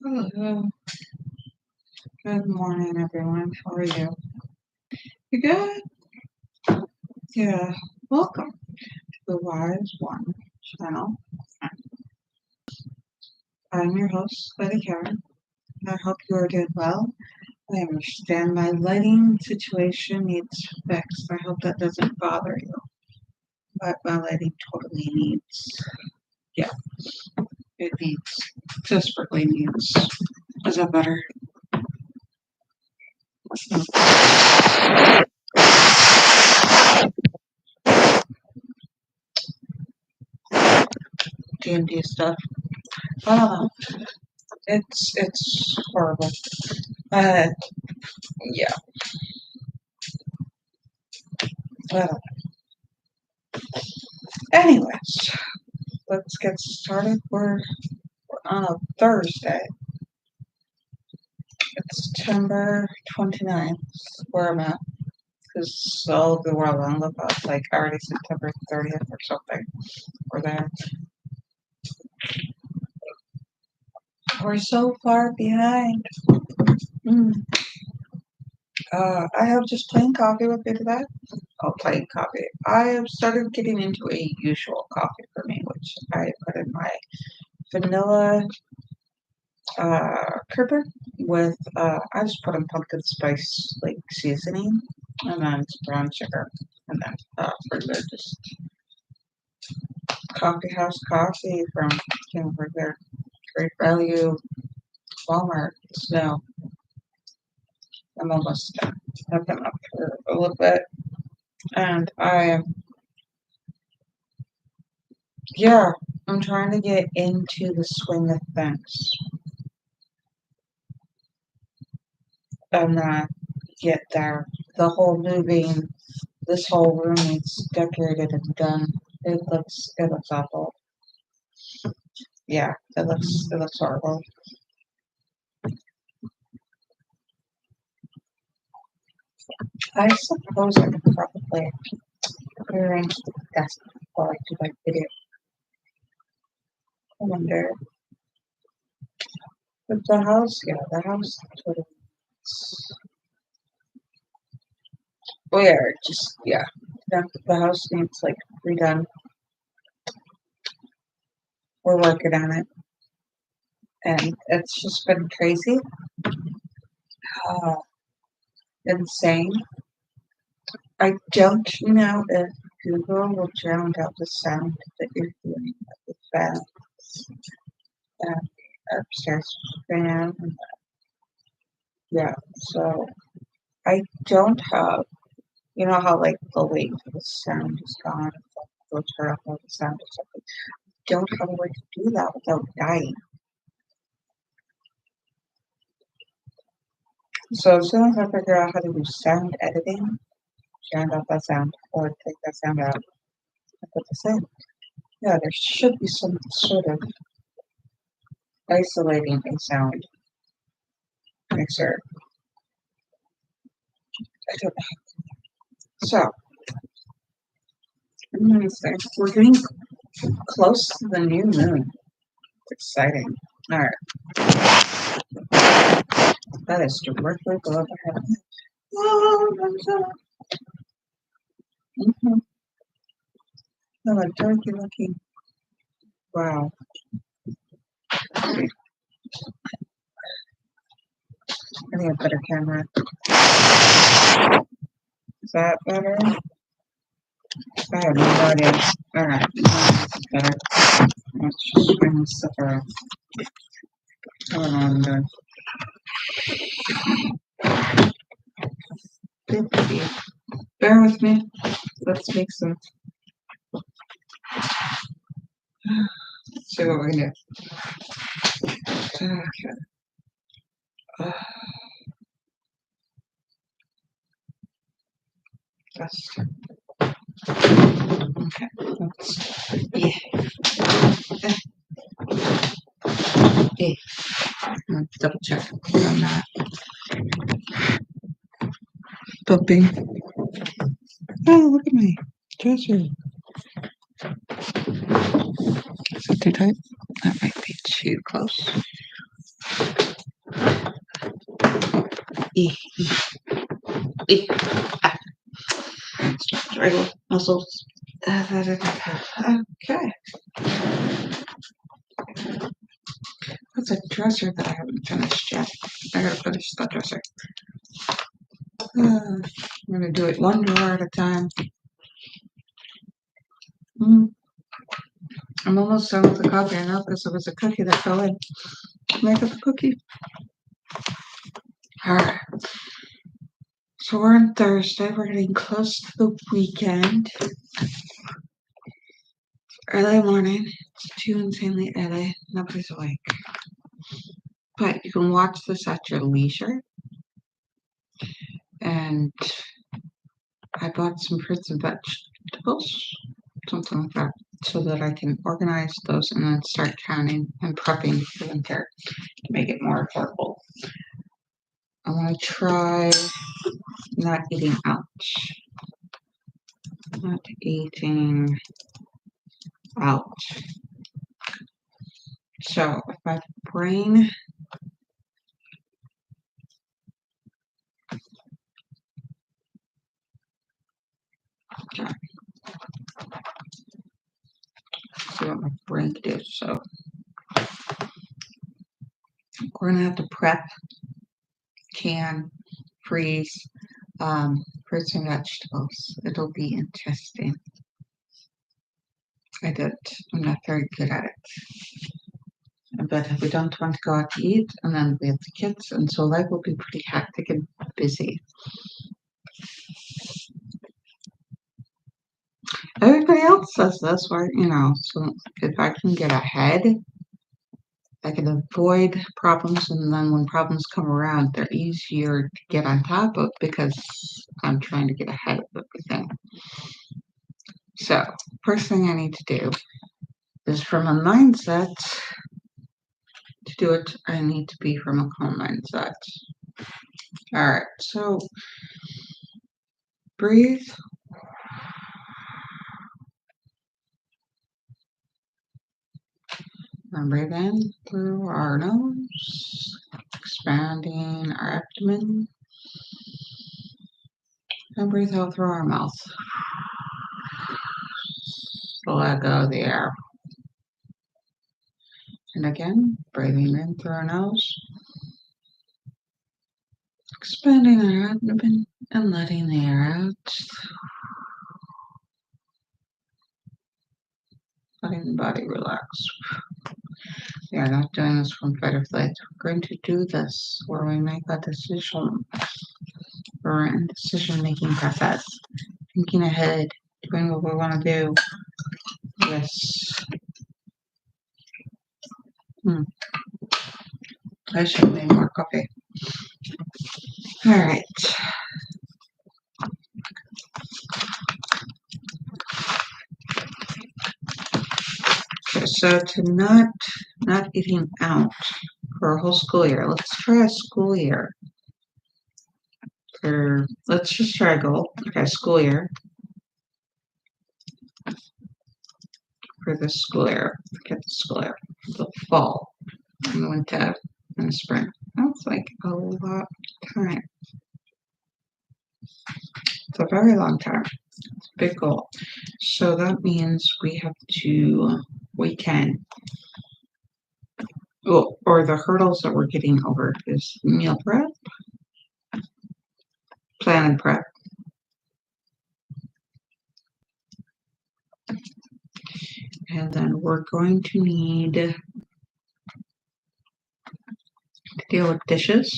Hello. Good morning, everyone. How are you? You good? Yeah. Welcome to the Wise One channel. I'm your host, Lady Caren. I hope you are doing well. I understand my lighting situation needs fixed. I hope that doesn't bother you. But my lighting totally needs, yeah, it needs, desperately needs. Is that better? D&D stuff. I don't know. It's horrible. Uh, yeah. Well, anyways, let's get started. We're on a Thursday. It's September 29th, where I'm at. Because all of the world on lookout, like already September 30th or something. We're there. We're so far behind. Mm. I have just plain coffee with me today. Oh, plain coffee. I have started getting into a usual coffee for me, which I put in my vanilla curd with I just put in pumpkin spice like seasoning and then brown sugar and then further just coffee house coffee from Hamburger Great Value Walmart. So I'm almost done. I've been up for a little bit and yeah, I'm trying to get into the swing of things. I'm not yet there. The whole moving, this whole room needs decorated and done. It looks awful. Yeah, it looks horrible. I suppose I could probably rearrange the desk before I do my video. I wonder. But the house totally. Oh yeah, just yeah. The house needs like redone. We're working on it, and it's just been crazy. Uh, Insane. I don't know if Google will drown out the sound that you're hearing of the fans upstairs right now. Yeah, so I don't have, you know how like the wave for the sound is gone, it's like go turn off all the sound or something. Don't have a way to do that without dying. So as soon as I figure out how to do sound editing, drown out that sound or take that sound out and put this in. Yeah, there should be some sort of isolating a sound mixer. I don't know. So, we're getting close to the new moon. It's exciting. All right, that is directly above our head. Oh, mm-hmm. Oh, a turkey looking. Wow. I need a better camera. Is that better? I have no idea. All right, this is better. Let's just swing this stuff around. Hold on, guys. Bear with me. Let's make some. See what we can do. Okay. Just. Okay. Yeah. Yeah. Let's double check on that. Puppy. Oh, look at me. Treasure. Is it too tight? That might be too close. E, E, ah, triangle muscles. Okay. That's a dresser that I haven't finished yet. I gotta finish that dresser. I'm gonna do it one drawer at a time. I'm almost done with the coffee. I know because it was a cookie that fell in. Make up a cookie. Alright. So we're on Thursday. We're getting close to the weekend. Early morning. It's too insanely early. Nobody's awake. But you can watch this at your leisure. And I bought some fruits and vegetables, something like that, so that I can organize those and then start canning and prepping for winter to make it more affordable. I want to try not eating out. Not eating out. So if my brain see what my brain can do. So we're gonna have to prep, can, freeze, fruits and vegetables. It'll be interesting. I'm not very good at it. But we don't want to go out to eat, and then we have the kids, and so life will be pretty hectic and busy. Everybody else says this, where, so if I can get ahead, I can avoid problems, and then when problems come around, they're easier to get on top of because I'm trying to get ahead of everything. So, first thing I need to do is from a mindset. To do it, I need to be from a calm mindset. Alright, so breathe. And breathe in through our nose, expanding our abdomen. And breathe out through our mouth. Let go of the air. And again, breathing in through our nose, expanding our abdomen and letting the air out. Letting the body relax. We are not doing this from fight or flight. We're going to do this where we make a decision. We're in decision-making process. Thinking ahead, doing what we want to do. Yes. I should have made more coffee. All right. Okay, so to not eating out for a whole school year. Let's try a school year. Let's just try a goal. Okay, school year. For this school year. Forget the school year. The fall. And the winter and the spring. That's like a lot of time. It's a very long time. It's a big goal. So that means we can, or the hurdles that we're getting over is meal prep, plan and prep. And then we're going to need to deal with dishes.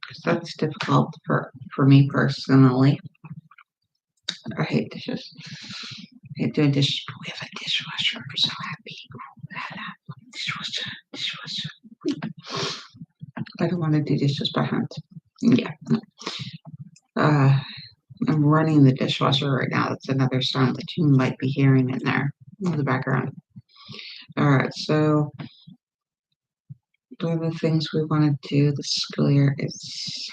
Because that's difficult for me personally. I hate dishes. I hate doing dishes, but we have a dishwasher. I'm so happy. Dishwasher. I don't want to do dishes by hand. Yeah. I'm running the dishwasher right now. That's another sound that you might be hearing in there in the background. Alright, so one of the things we want to do this school year is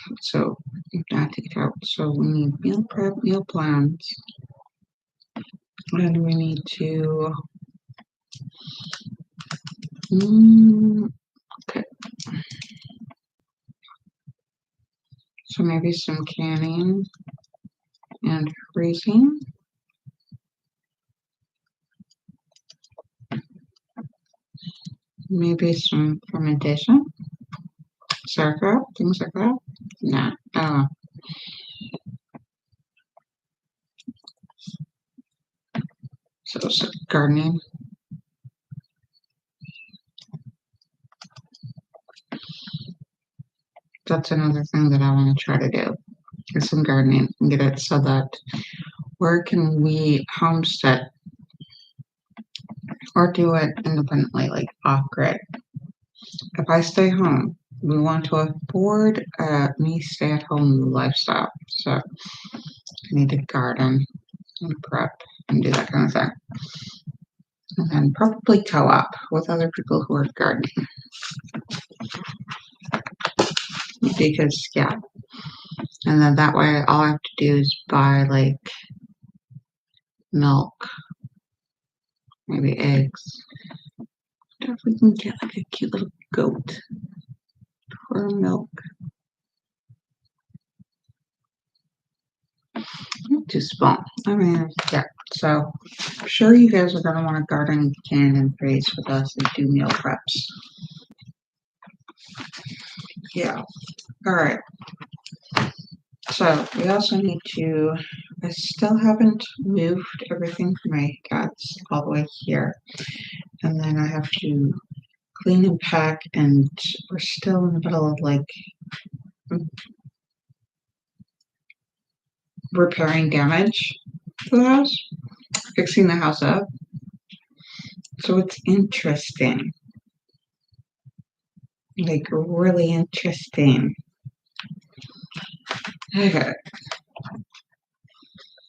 not to eat out. So we need meal prep, meal plans, and we need to okay. So maybe some canning and freezing. Maybe some fermentation, sauerkraut, things like that. Nah, so gardening. That's another thing that I want to try to do. Get some gardening and get it so that where can we homestead or do it independently, like off grid? If I stay home, we want to afford me stay at home lifestyle. So I need to garden and prep and do that kind of thing. And then probably co-op with other people who are gardening. Because yeah. And then that way all I have to do is buy like milk, maybe eggs. I wonder if we can get like a cute little goat for milk. Not too small. I mean, yeah. So I'm sure you guys are gonna want to garden, can, and freeze with us and do meal preps. Yeah. All right. So we also need to. I still haven't moved everything for my cats all the way here, and then I have to clean and pack, and we're still in the middle of like repairing damage to the house, fixing the house up. So it's interesting, like really interesting. Okay.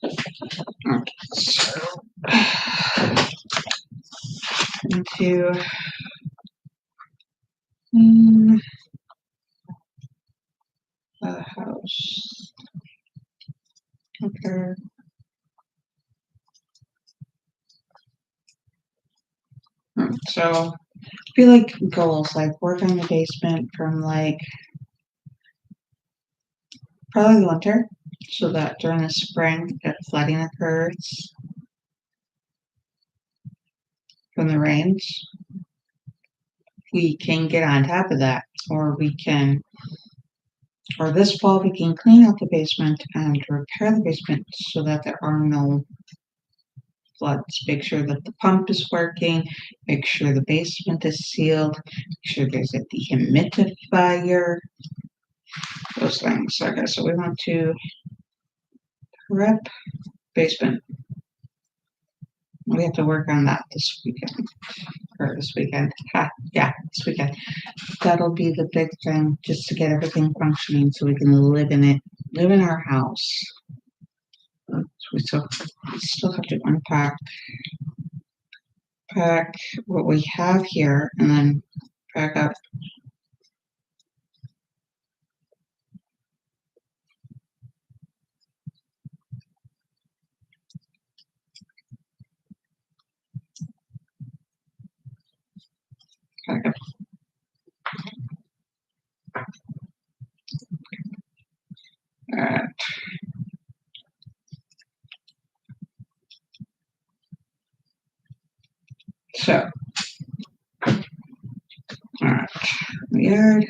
Okay. So into the house. Okay. So I feel like goals, like work on the basement from like probably the winter, so that during the spring, if flooding occurs from the rains, we can get on top of that, or we can, or this fall we can clean out the basement and repair the basement so that there are no floods. Make sure that the pump is working, make sure the basement is sealed, make sure there's a dehumidifier, those things. Okay, so we want to prep basement. We have to work on that this weekend. Or this weekend. Yeah, this weekend. That'll be the big thing, just to get everything functioning so we can live in it, live in our house. So we still have to pack what we have here, and then pack up. Pack up. So, alright, yard.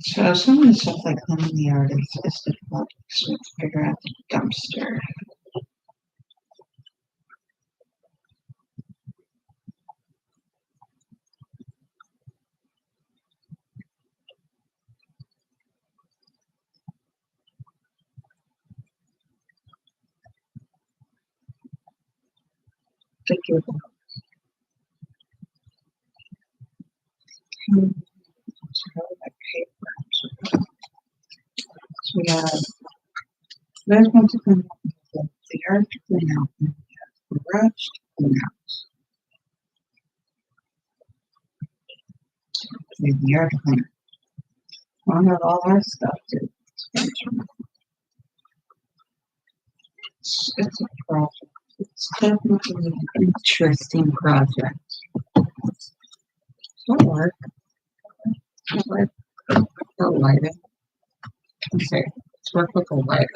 So some of the stuff like cleaning the yard is difficult, so we have to figure out the dumpster. Thank you. So we have there's one to clean out, the yard to clean out, and we have the garage to clean out. We have the yard to clean out. We have all our stuff too. It's a problem. It's definitely an interesting project. What work? What work? For lighting. Okay, let's work with the lighting.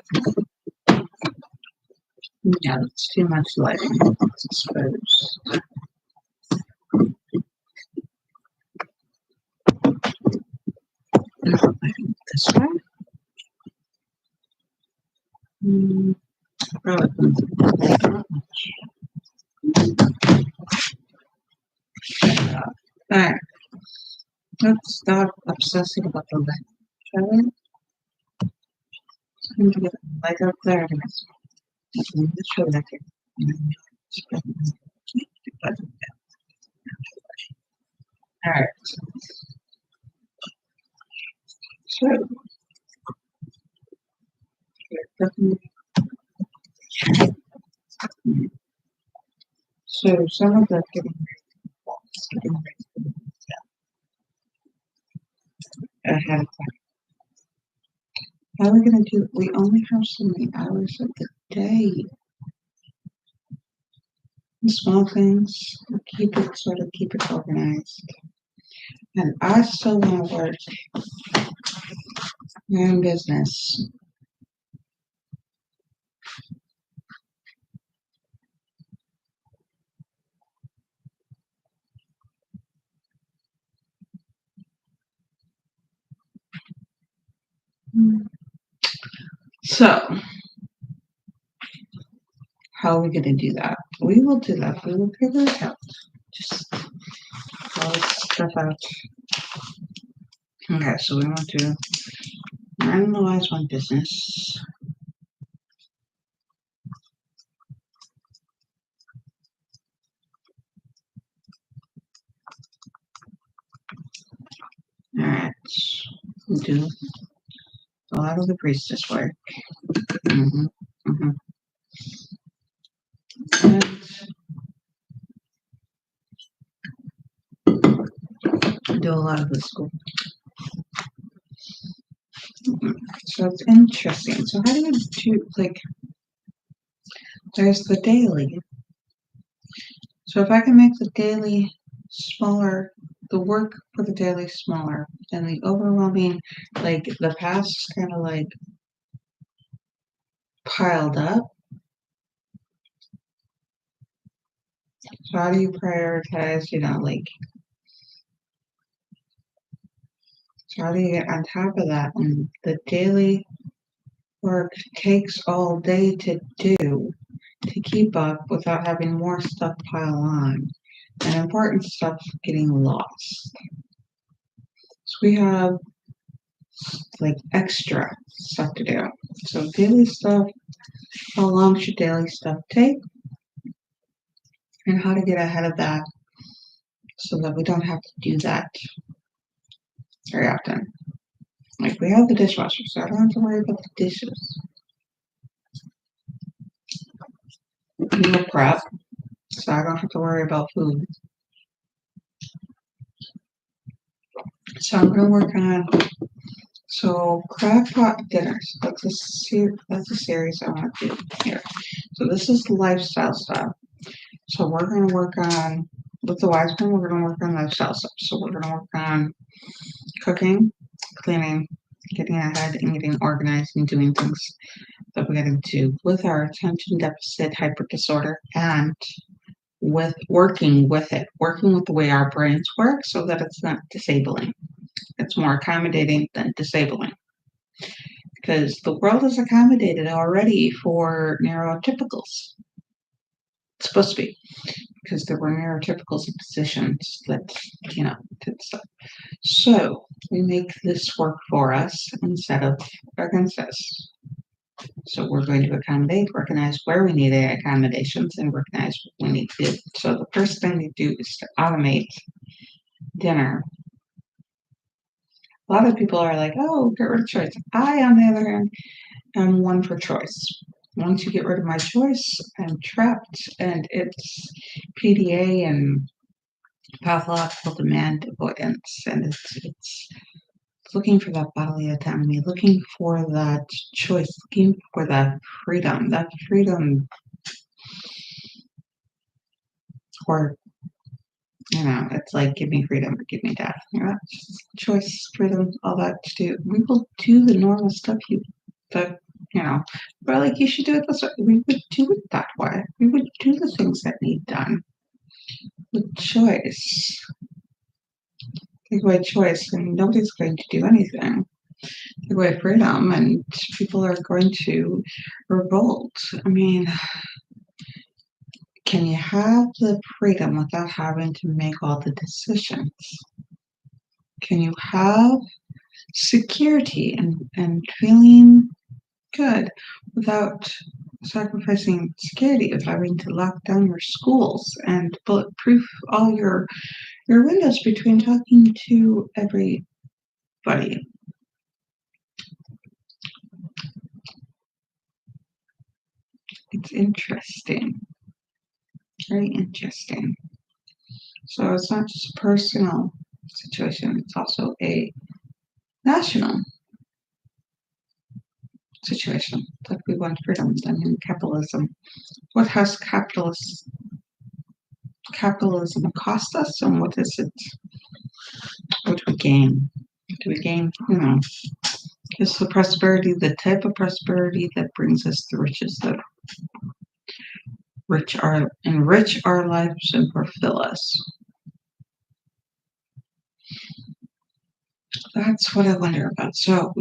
Yeah, it's too much lighting. It's exposed. This way. Probably. Alright, let's stop obsessing about the light. Shall we? I'm gonna get a light up there. Let's show that here. Alright, so some of that getting ahead of time. How are we gonna do? We only have so many hours of the day. The small things, keep it organized. And I still want to work my own business. So, how are we going to do that? We will do that. We will figure it out. Just all this stuff out. Okay, so we want to analyze one business. Alright, we'll do a lot of the priestess work. Mm-hmm, mm-hmm. And do a lot of the school. So it's interesting. So how do you do, like, there's the daily. So if I can make the daily smaller, the work for the daily smaller, then the overwhelming, like the past kind of like piled up. So how do you prioritize, like, so how do you get on top of that when the daily work takes all day to do to keep up without having more stuff pile on and important stuff getting lost? So we have like extra stuff to do. So daily stuff, how long should daily stuff take? And how to get ahead of that so that we don't have to do that very often. Like we have the dishwasher, so I don't have to worry about the dishes. Meal prep, so I don't have to worry about food. So I'm gonna work on crackpot dinners. That's a series I want to do here. So this is lifestyle stuff. So we're gonna work on with the wise one. We're gonna work on lifestyle stuff. So we're gonna work on cooking, cleaning, getting ahead, and getting organized and doing things that we get into with our attention deficit hyper disorder and with working with the way our brains work so that it's not disabling. It's more accommodating than disabling. Because the world is accommodated already for neurotypicals. It's supposed to be. Because there were neurotypicals in positions that, did stuff. So we make this work for us instead of against us. So we're going to accommodate, recognize where we need accommodations, and recognize what we need to do. So the first thing we do is to automate dinner. A lot of people are like, oh, get rid of choice. I, on the other hand, am one for choice. Once you get rid of my choice, I'm trapped, and it's PDA and pathological demand avoidance, and it's looking for that bodily autonomy, looking for that choice, looking for that freedom. That freedom Or, it's like, give me freedom or give me death. That's just choice, freedom, all that to do. We will do the normal stuff but like, you should do it this way. We would do it that way. We would do the things that need done. With choice. Take away choice, and nobody's going to do anything. Take away freedom, and people are going to revolt. I mean, can you have the freedom without having to make all the decisions? Can you have security and feeling good without sacrificing security of having to lock down your schools and bulletproof all your windows between talking to everybody? It's interesting. Very interesting. So it's not just a personal situation, it's also a national situation. Like, we want freedom. I mean, capitalism. What has capitalism cost us, and what is it? What do we gain? Do we gain? Is the prosperity the type of prosperity that brings us the riches that enrich our lives and fulfill us? That's what I wonder about. So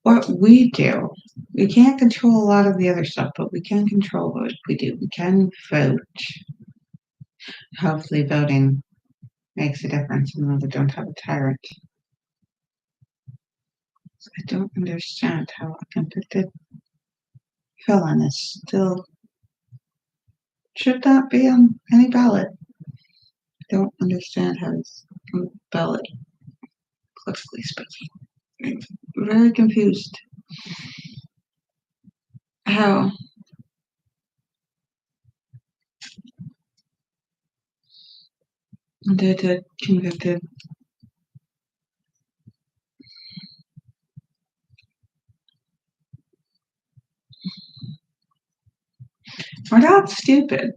what we do, we can't control a lot of the other stuff, but we can control what we do. We can vote. Hopefully voting makes a difference, and we don't have a tyrant. I don't understand how a convicted felon is still should not be on any ballot. I don't understand how he's on the ballot, politically speaking. I'm very confused. How did a convicted we're not stupid.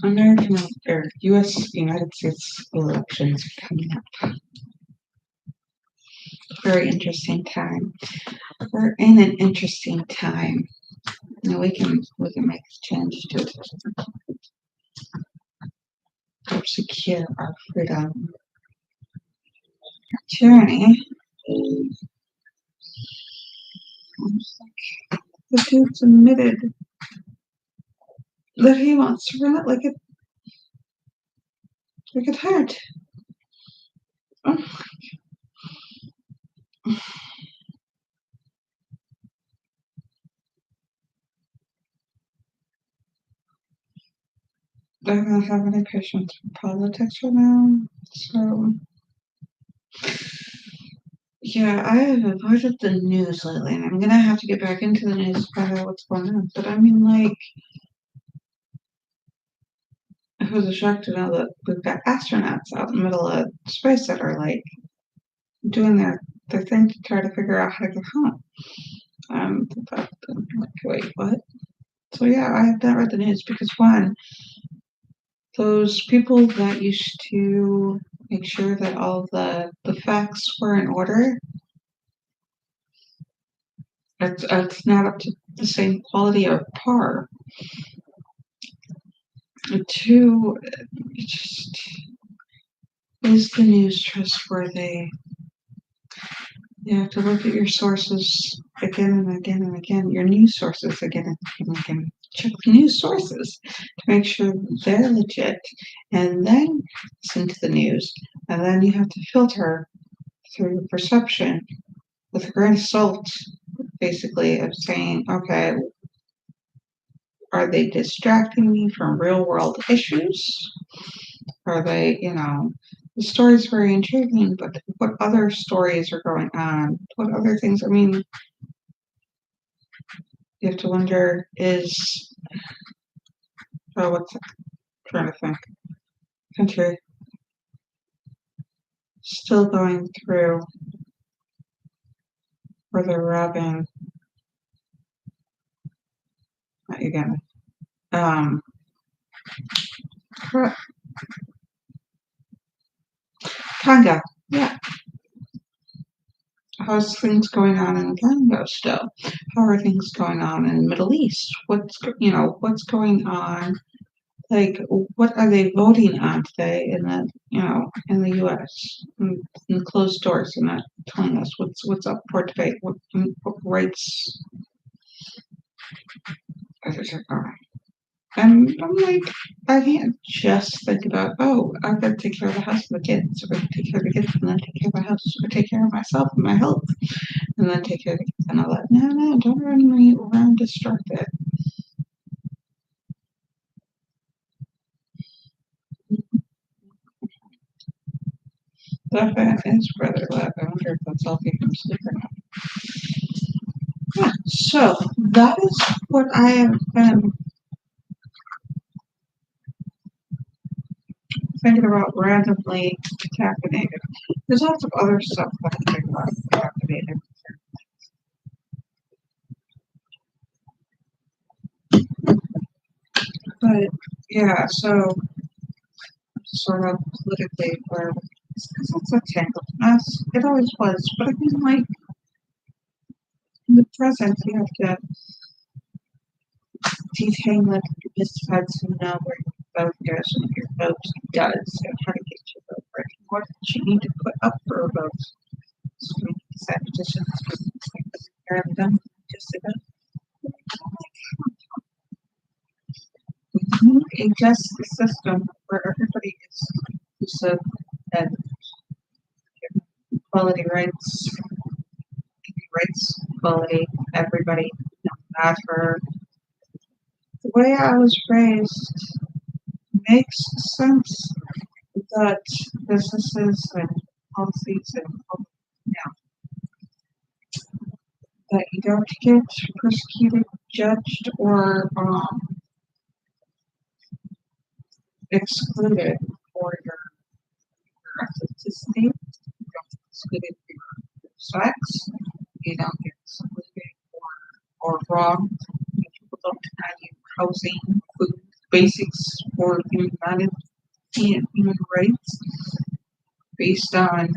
American or U.S. United States elections are coming up. Very interesting time. We're in an interesting time. We can make a change to help secure our freedom. Tyranny. The dude's admitted that he wants to run it like a tyrant. Oh. I don't have any patience for politics right now, so yeah, I have avoided the news lately, and I'm gonna have to get back into the news to find out what's going on. But I mean, like, it was a shock to know that we've got astronauts out in the middle of space that are like doing their thing to try to figure out how to get home. Wait, what? So yeah, I have not read the news because, one, those people that used to make sure that all the facts were in order, it's not up to the same quality or par. Two, is the news trustworthy? You have to look at your sources again and again and again, your news sources again and again. Check the news sources to make sure they're legit, and then listen to the news. And then you have to filter through your perception with a grain of salt, basically, of saying, okay, are they distracting me from real world issues? Are they, the story's very intriguing, but what other stories are going on? What other things? I mean, you have to wonder, is Oh, what's it? Trying to think. Country still going through where they're robbing. Not Uganda. Congo. Yeah. How's things going on in Congo still? How are things going on in the Middle East? What's going on? Like, what are they voting on today in in the U.S. in closed doors and not telling us what's up for debate? What rights are there are? And I'm like, I can't just think about, oh, I've got to take care of the house and the kids, or take care of the kids and then take care of the house, or take care of myself and my health, and then take care of the kids and all that. No, don't run me around distracted. The fan is rather loud. I wonder if that's helping him sleep or not. Yeah, so that is what I have been thinking about randomly caffeinated. There's lots of other stuff that I think about caffeinated. But yeah, so sort of politically where because it's a tangled mess. It always was. But I mean like in the present you have to detangle the pesticides who know where your vote goes and what your vote does and how to get your vote right. What you need to put up for a vote. So we decide petitions for things are done just about. We need a just system where everybody is inclusive and equality rights, equality, everybody, no matter the way I was raised makes sense that businesses and policies and that you don't get persecuted, judged, or excluded for your ethnicity. You don't get excluded for your sex. You don't get excluded or wronged. People don't deny you housing, food, basics for human rights based on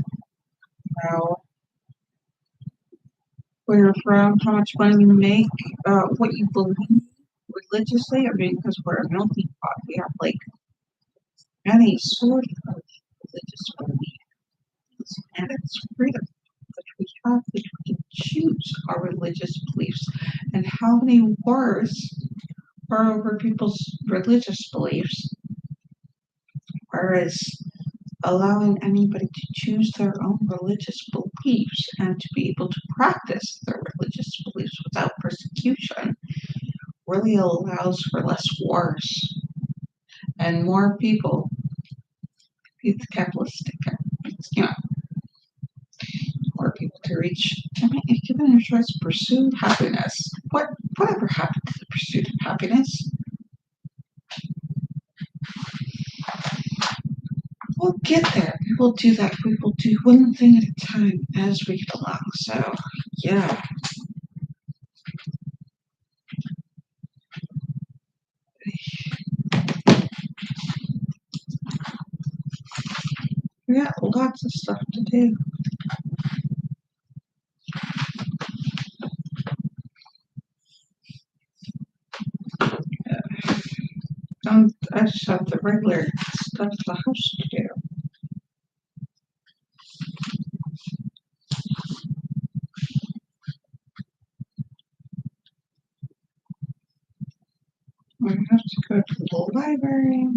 how where you're from, how much money you make, what you believe religiously. I mean, because we're a melting pot, we have like any sort of religious beliefs, and it's freedom that we have that we can choose our religious beliefs. And how many wars are over people's religious beliefs, whereas allowing anybody to choose their own religious beliefs and to be able to practice their religious beliefs without persecution really allows for less wars and more people. It's capitalistic, you know, more people to reach. I mean, if given a choice to pursue happiness, whatever happened to the pursuit of happiness? We'll get there. We will do that. We will do one thing at a time as we get along. So, yeah. We got lots of stuff to do. I just have the regular stuff to the house to do. I have to go to the library,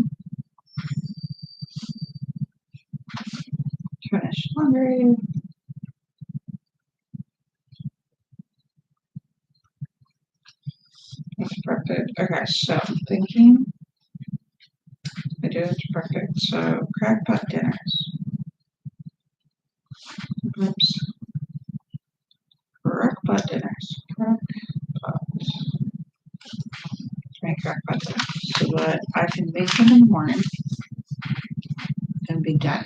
finish laundry. That's perfect. Okay, so I'm thinking I do it perfect. So crackpot dinners. Oops. Crackpot dinners. Crackpot. Make crackpot dinners. So but I can make them in the morning and be done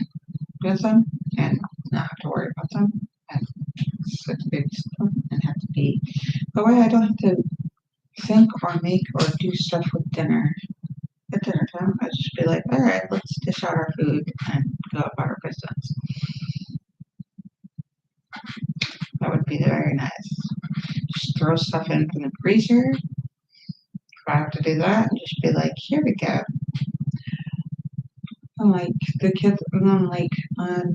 with them and not have to worry about them and sit fix them and have to be. That way I don't have to think or make or do stuff with dinner. At dinner time, I just be like, all right, let's dish out our food and go about our business. That would be very nice. Just throw stuff in from the freezer. If I have to do that, and just be like, here we go. And like the kids, and then like on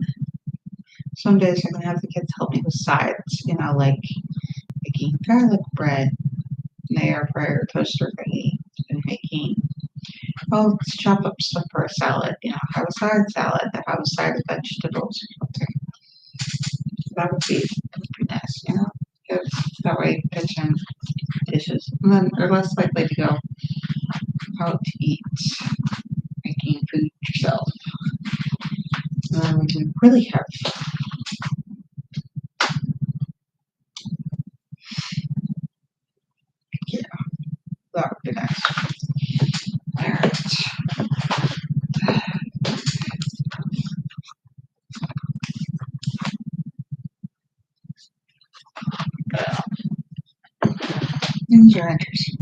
some days I can have the kids help me with sides, like making garlic bread in the air fryer toaster thingy and making, oh, let's chop up stuff for a salad, have a side salad, have a side of vegetables or something. That would be nice, because that way kitchen dishes, and then they're less likely to go out to eat, making food yourself. And then we can really have yeah, that would be nice. Alright. These are interesting.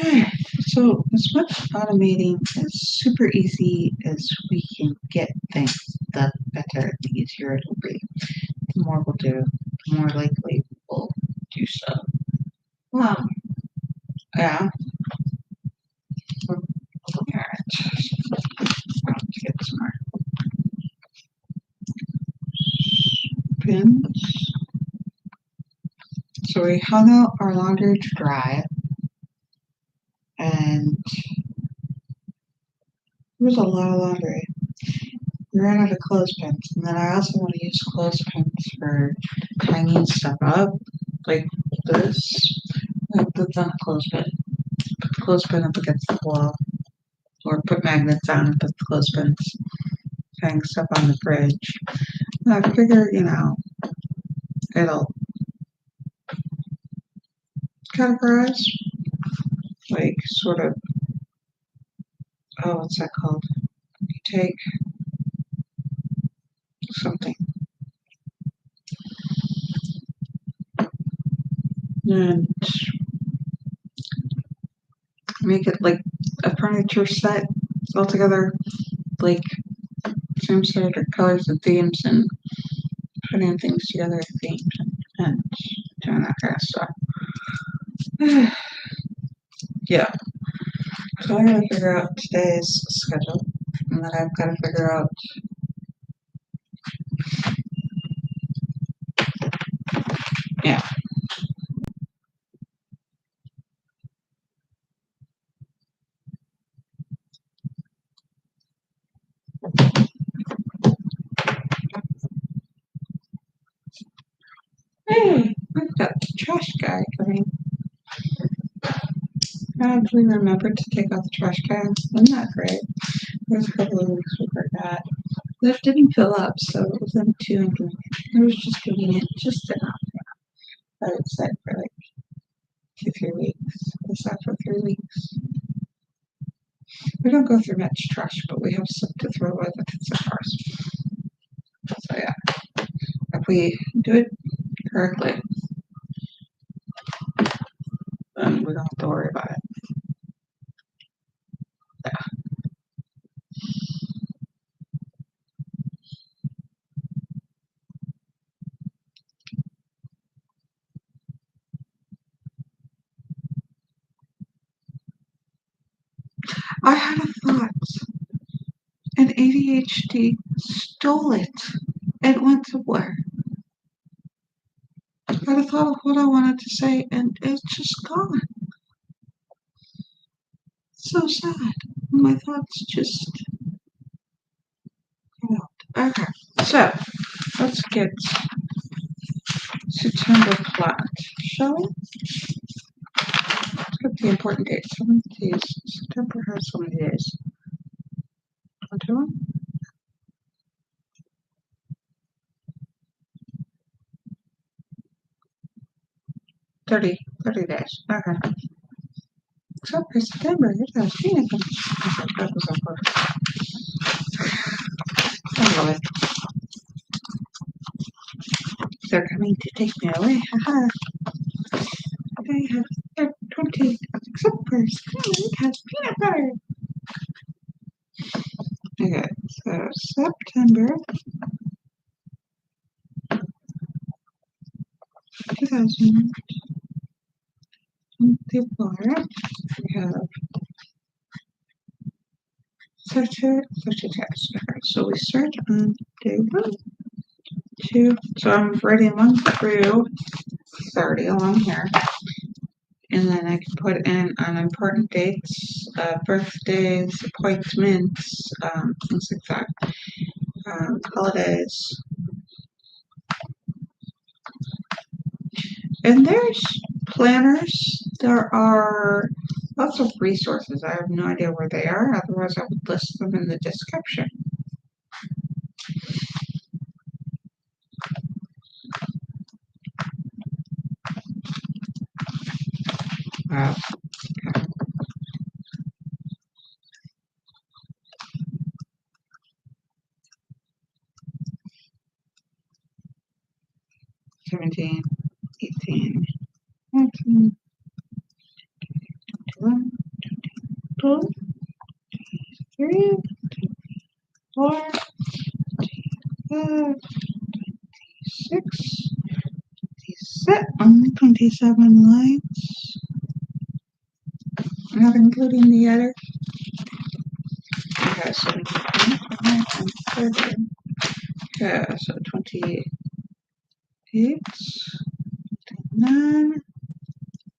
Alright, so as much automating as super easy as we can get things, the better, the easier it'll be. The more we'll do, the more likely we'll do so. Yeah. Alright. Let's get some more pins. So we hung out our laundry to dry, and there was a lot of laundry. We ran out of clothespins, and then I also want to use clothespins for hanging stuff up, like this. That's not a clothespin. Put the clothespin up against the wall, or put magnets on and put the clothespins, hang stuff on the fridge. And I figure, it'll categorize, like sort of, oh, what's that called? You take something and make it like a furniture set altogether, like same sort of colors and themes, and putting things together with themes and doing that kind of stuff. Yeah. So I gotta figure out today's schedule, and then I've gotta figure out yeah. Hey, we've got the trash guy coming. I actually remembered to take out the trash can. Isn't that great? There's a couple of weeks we forgot. That didn't fill up, so it wasn't too inconvenient. It was just convenient, just enough. I would say for like 2-3 weeks. Was that for 3 weeks? We don't go through much trash, but we have stuff to throw away that hits our cars. So yeah, if we do it correctly, then we don't have to worry about it. Yeah. I had a thought, and ADHD stole it. It went to where? I had a thought of what I wanted to say, and it's just gone. So sad. My thoughts just out. Okay, so let's get September plot, shall we? Let's get the important dates. How many days? September has so many days. 21? 30 days. Okay. except for September, it has peanut butter. That was up Anyway, they're coming to take me away. Haha. They have 20 except for September, it has peanut butter. Okay, so September 2024, we have such a test. Okay, so we start on day 1, 2. So I'm writing 1 through 30 along here. And then I can put in on important dates, birthdays, appointments, things like that, holidays. And there's planners. There are lots of resources. I have no idea where they are. Otherwise, I would list them in the description. Wow. Okay. 17, 18, 19, 21, 22, 23, 24, 25, 26, 27, 27 lines, not including the other. Okay, so 25 and 30. Okay, so 28, 29,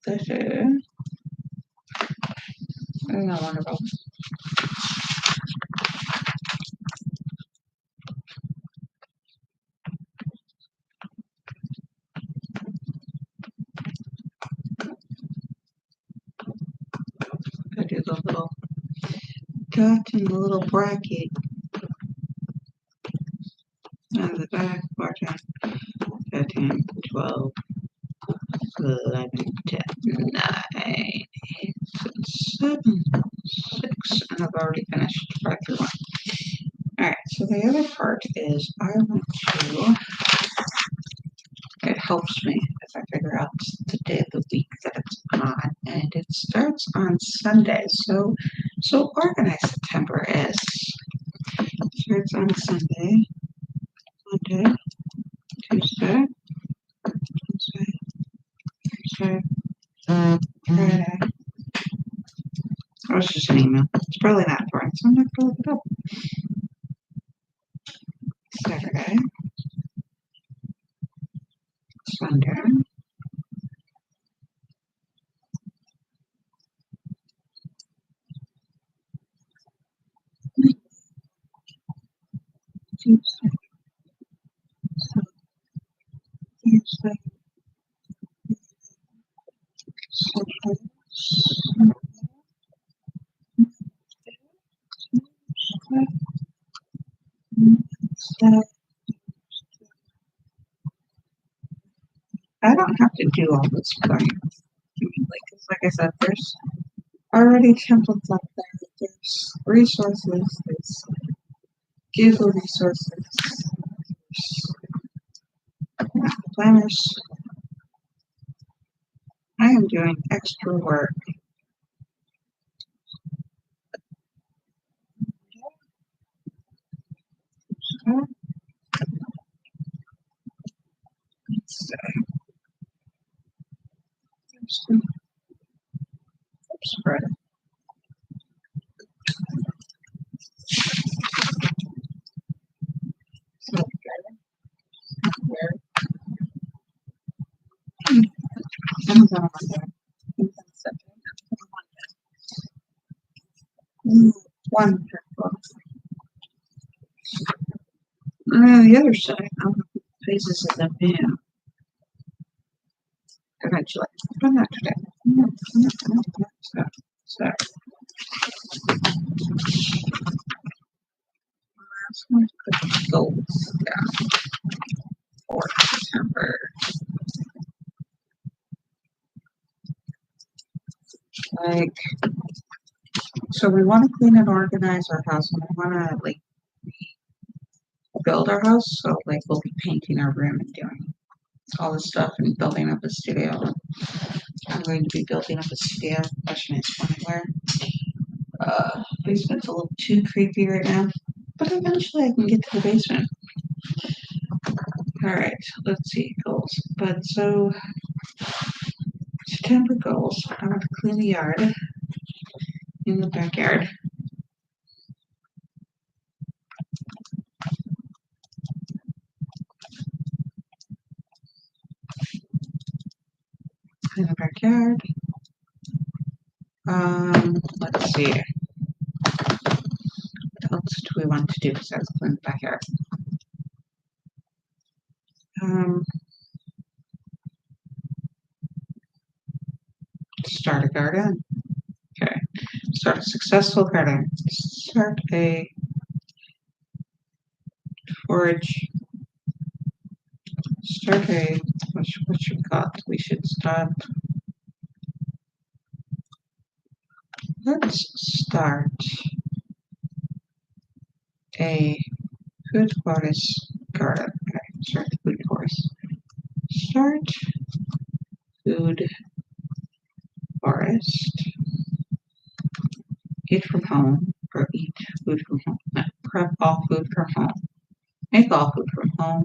30. Isn't that wonderful? I do the little dot and the little bracket on the back margin. 13, 12, 11, 10, 9, 8, 7, 6, and I've already finished right through 1. Alright, so the other part is I want to, it helps me if I figure out the day of the week that it's on, and it starts on Sunday. So organized September is. Starts on Sunday, Monday, Tuesday, Wednesday, Thursday, Friday. Oh, it's just an email. It's probably not important, so I'm not going to look it up. Saturday, Sunday, Tuesday, Thursday, Saturday, Sunday, Wednesday. I don't have to do all this planning. Like I said, there's already templates up there. There's resources. There's Google resources. There's planners. I am doing extra work. Let's see. Oops, Friday. So, where? Amazon on Monday. Wonderful. The other side, faces of the view. Eventually, but not today. No. So, let's put the goals down for September. like, so we want to clean and organize our house, and we want to like build our house. So like we'll be painting our room and doing all this stuff and building up a studio. I'm going to be building up a studio. Question is when and where. Basement's a little too creepy right now, but eventually I can get to the basement. All right, let's see goals. But so September goals. I want to clean the yard in the backyard. Clean the backyard. Let's see. What else do we want to do besides clean the backyard? Start a garden. Okay. Start a successful garden. Start a forage. Start a, what should we call it? We should start. Let's start a food forest garden. Okay, start the food forest. Start food forest. Eat from home or eat food from home. No, prep all food from home. Make all food from home.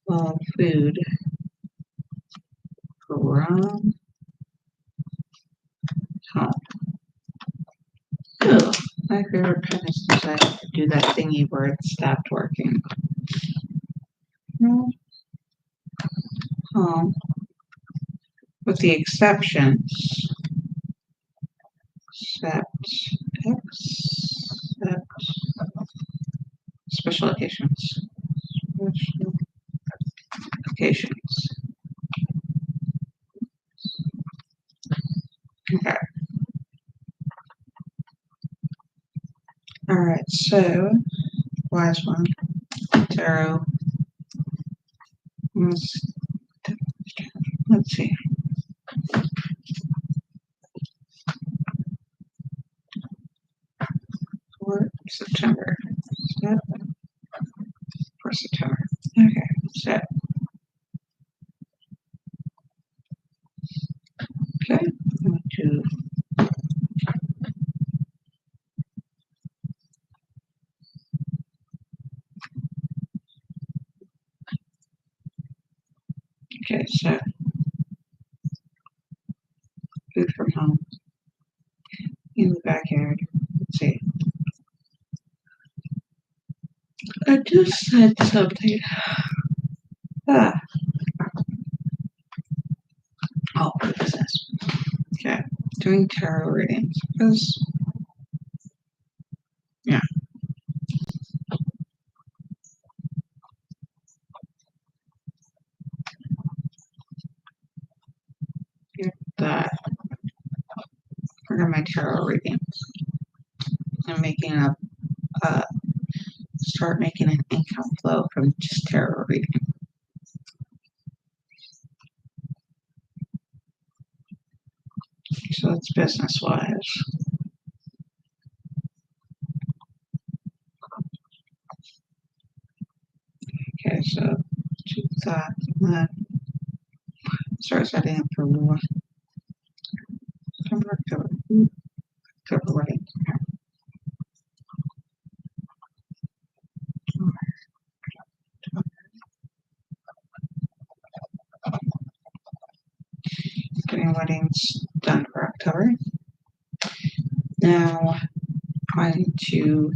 All food from home. Ugh, my favorite pen is decided to do that thingy where it stopped working. Home. With the exceptions. Except special occasions. Special occasions. Okay. Alright, so wise one. Tarot. Let's see. For September. For September. Okay, so. Okay, I'm going to okay, so food from home in the backyard. Let's see. I just said something. Ah. Oh, what is this? Okay, doing tarot readings because yeah. Get that. For my tarot readings. I'm making a start making an income flow from just tarot reading. So it's business wise. Okay, so do that and then start setting up for more. September, October wedding. Getting weddings done for October. Now I need to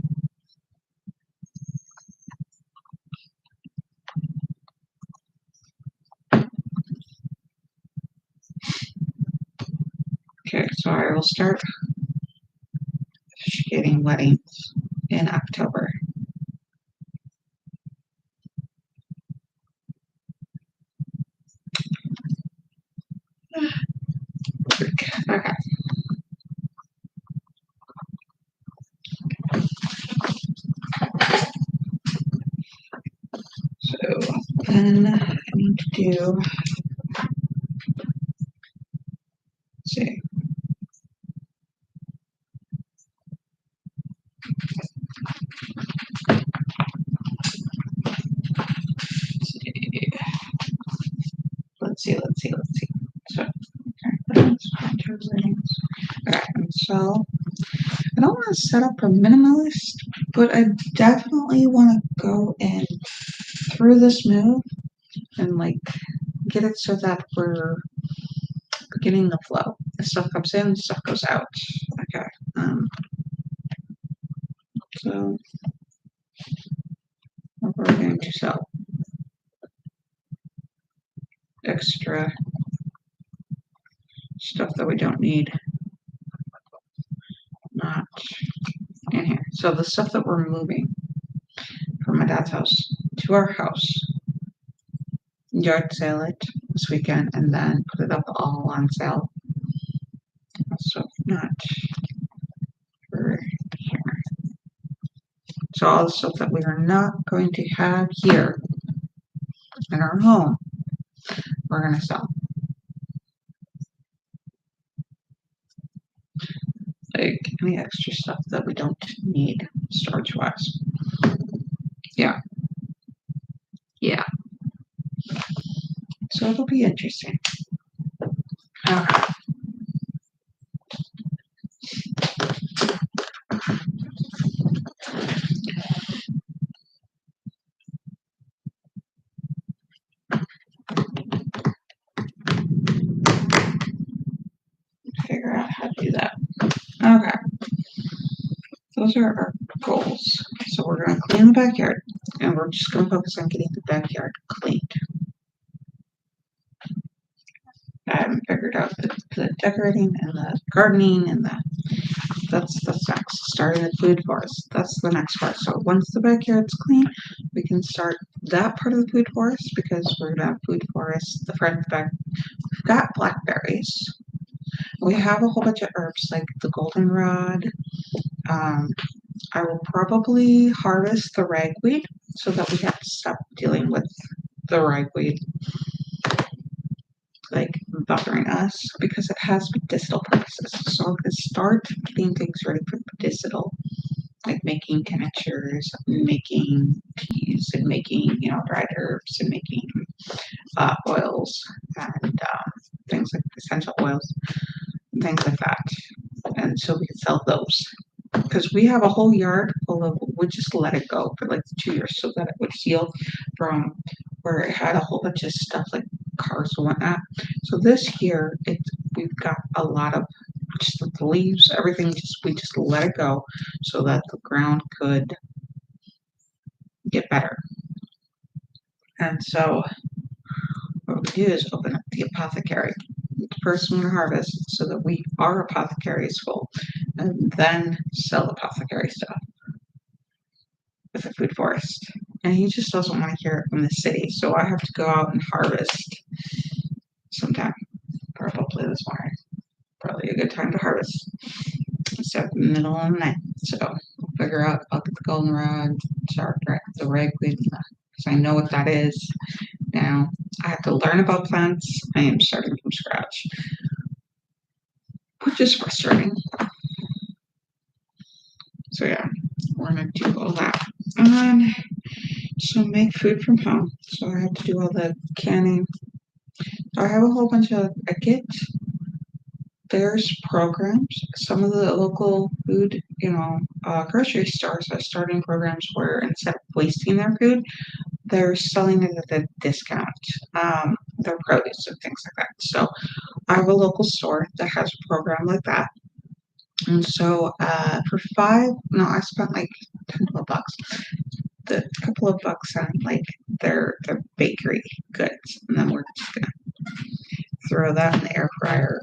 okay, so I will start getting weddings in October. Okay. So then I need to do So I don't want to set up a minimalist, but I definitely want to go in through this move and like get it so that we're getting the flow. The stuff comes in, the stuff goes out. Okay. So we're going to sell extra stuff that we don't need, not in here. So the stuff that we're moving from my dad's house to our house, yard sale it this weekend and then put it up all on sale. So not for here. So all the stuff that we are not going to have here in our home, we're going to sell. Like any extra stuff that we don't need storage wise. Yeah. Yeah. So it'll be interesting. Okay. Figure out how to do that. Okay. Those are our goals. So we're going to clean the backyard and we're just going to focus on getting the backyard cleaned. I haven't figured out the decorating and the gardening and that's next. Starting the food forest. That's the next part. So once the backyard's clean, we can start that part of the food forest because we're gonna have food forest, the front, the back. We've got blackberries. We have a whole bunch of herbs like the goldenrod. I will probably harvest the ragweed so that we have to stop dealing with the ragweed like bothering us because it has medicinal purposes. So I'm gonna start getting things ready for medicinal, like making tinctures, making teas, and making dried herbs, and making oils and things like essential oils, and things like that. And so we can sell those because we have a whole yard full of. We just let it go for like 2 years so that it would heal from where it had a whole bunch of stuff like cars and whatnot. So this year, we've got a lot of just the leaves, everything. We just let it go so that the ground could get better. And so what we do is open up the apothecary. First, we harvest so that our apothecary is full, and then sell apothecary stuff with the food forest. And he just doesn't want to hear it from the city, so I have to go out and harvest sometime, probably this morning. Probably a good time to harvest. Except in the middle of the night. So we'll figure out. I'll get the goldenrod, start the ragweed, because I know what that is. Now I have to learn about plants. I am starting from scratch, which is frustrating. So yeah, we're gonna do all that. And so make food from home. So I have to do all the canning. I have a whole bunch of. There's programs. Some of the local food, grocery stores are starting programs where instead of wasting their food, they're selling it at a discount, their produce and things like that. So I have a local store that has a program like that. And so for I spent like 10, $12. The couple of bucks on like their bakery goods. And then we're just gonna throw that in the air fryer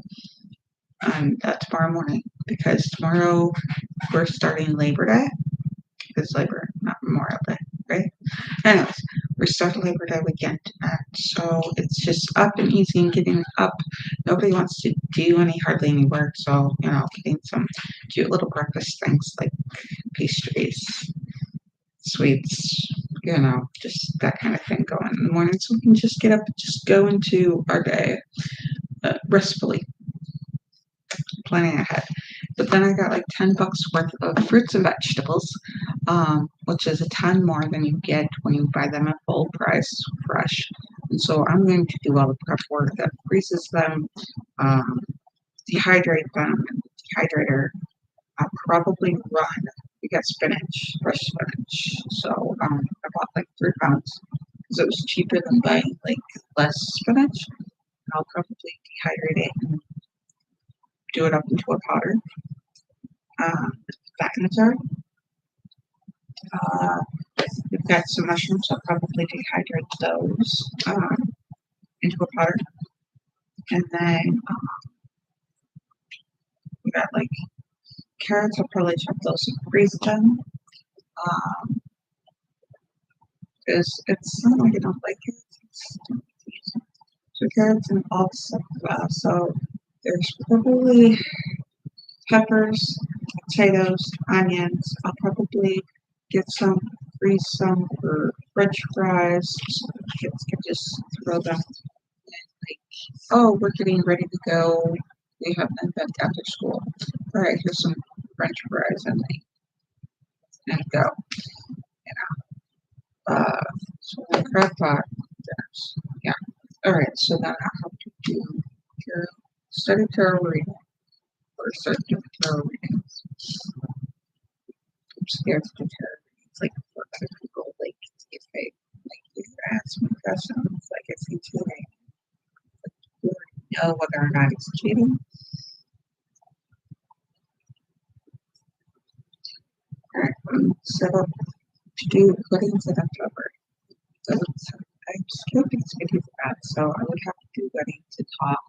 on tomorrow morning because tomorrow we're starting Labor Day. It's not Memorial Day, right? Anyways, we're starting Labor Day weekend, so it's just up and easy and getting it up. Nobody wants to do hardly any work, so getting some cute little breakfast things like pastries, sweets, just that kind of thing going in the morning, so we can just get up and just go into our day restfully. Planning ahead. But then I got like $10 worth of fruits and vegetables, which is a ton more than you get when you buy them at full price, fresh. And so I'm going to do all the prep work that freezes them, dehydrate them, dehydrator. I'll probably run. We got spinach, fresh spinach. So I bought like 3 pounds because it was cheaper than buying like less spinach. I'll probably dehydrate it and do it up into a powder. Back in the jar. We've got some mushrooms. I'll probably dehydrate those into a powder. And then we got like carrots. I'll probably chop those and freeze them. Because it's not like I don't like it. So carrots and all stuff. So there's probably peppers, potatoes, onions. I'll probably get some, freeze some for French fries. So kids can just throw them. Like, oh, we're getting ready to go. We have an event after school. All right, here's some French fries and go. So the crab pot dinners. Yeah. All right. So then I have to do study tarot reading or start doing tarot readings. I'm scared to do tarot readings, like for other people, like if they if you ask me questions, like is he cheating? You already know whether or not he's cheating. All right. I'm set up to do weddings in October. I'm scared because we do that, so I would have to do weddings to talk.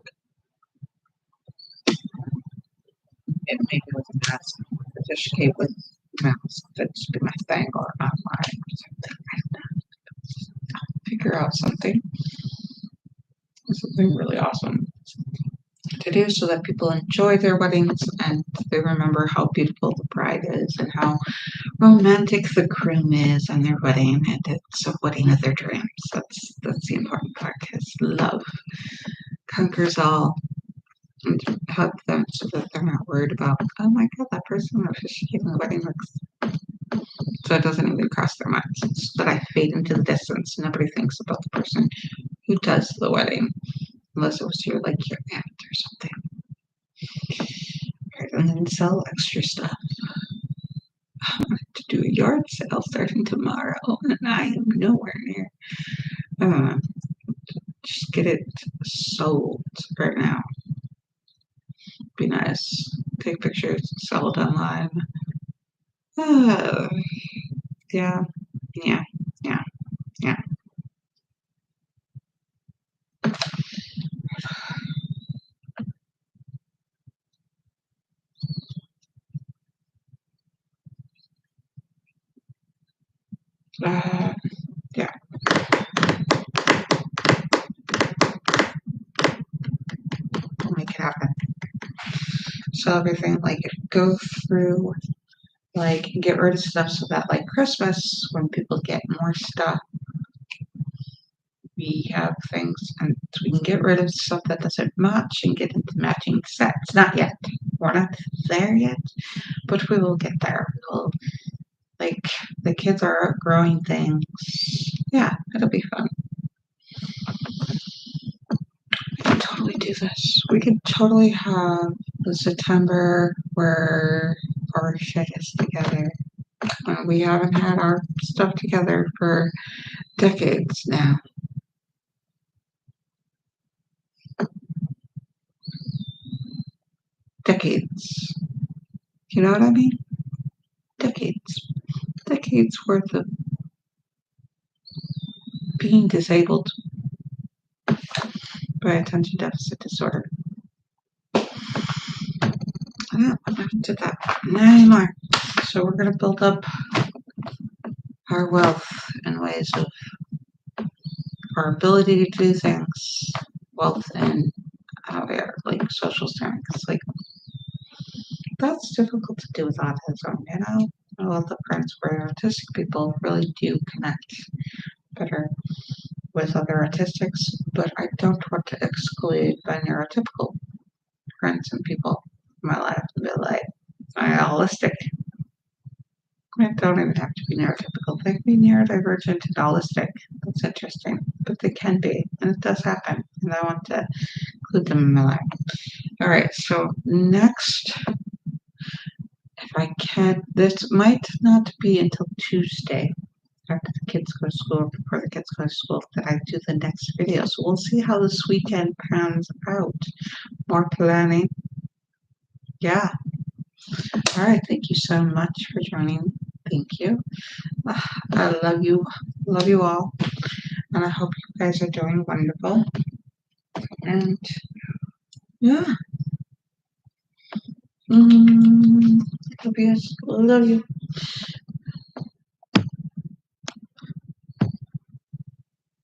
And maybe with a mask, participate with mask. That's been my thing, or online or something. Figure out something really awesome to do so that people enjoy their weddings and they remember how beautiful the bride is and how romantic the groom is on their wedding, and it's a wedding of their dreams. That's the important part, because love conquers all. And help them so that they're not worried about, oh my god, that person officiating the wedding looks. So it doesn't even cross their minds. It's that I fade into the distance. Nobody thinks about the person who does the wedding, unless it was your aunt or something. Right, and then sell extra stuff. To do a yard sale starting tomorrow, and I am nowhere near. Just get it sold right now. Be nice. Take pictures, sell it online. Yeah. Yeah. Make it happen. So everything, go through, get rid of stuff so that, Christmas, when people get more stuff, we have things, and we can get rid of stuff that doesn't match and get into matching sets. Not yet. We're not there yet, but we will get there. We'll, the kids are outgrowing things. Yeah, it'll be fun. We can totally do this. We could totally have the September where our shit is together. We haven't had our stuff together for decades now. Decades. You know what I mean? Decades. Decades worth of being disabled by attention deficit disorder. I don't know to that anymore. So we're going to build up our wealth in ways of our ability to do things. Wealth and social strength. That's difficult to do with autism, you know? A lot of friends where autistic people really do connect better with other autistics, but I don't want to exclude my neurotypical friends and people in my life and be like, I'm holistic. I don't even have to be neurotypical. They can be neurodivergent and holistic. That's interesting. But they can be, and it does happen. And I want to include them in my life. All right, so next And this might not be until Tuesday after the kids go to school, before the kids go to school, that I do the next video. So we'll see how this weekend pans out. More planning. Yeah. All right. Thank you so much for joining. Thank you. I love you. Love you all. And I hope you guys are doing wonderful. And yeah. Love you. Love you.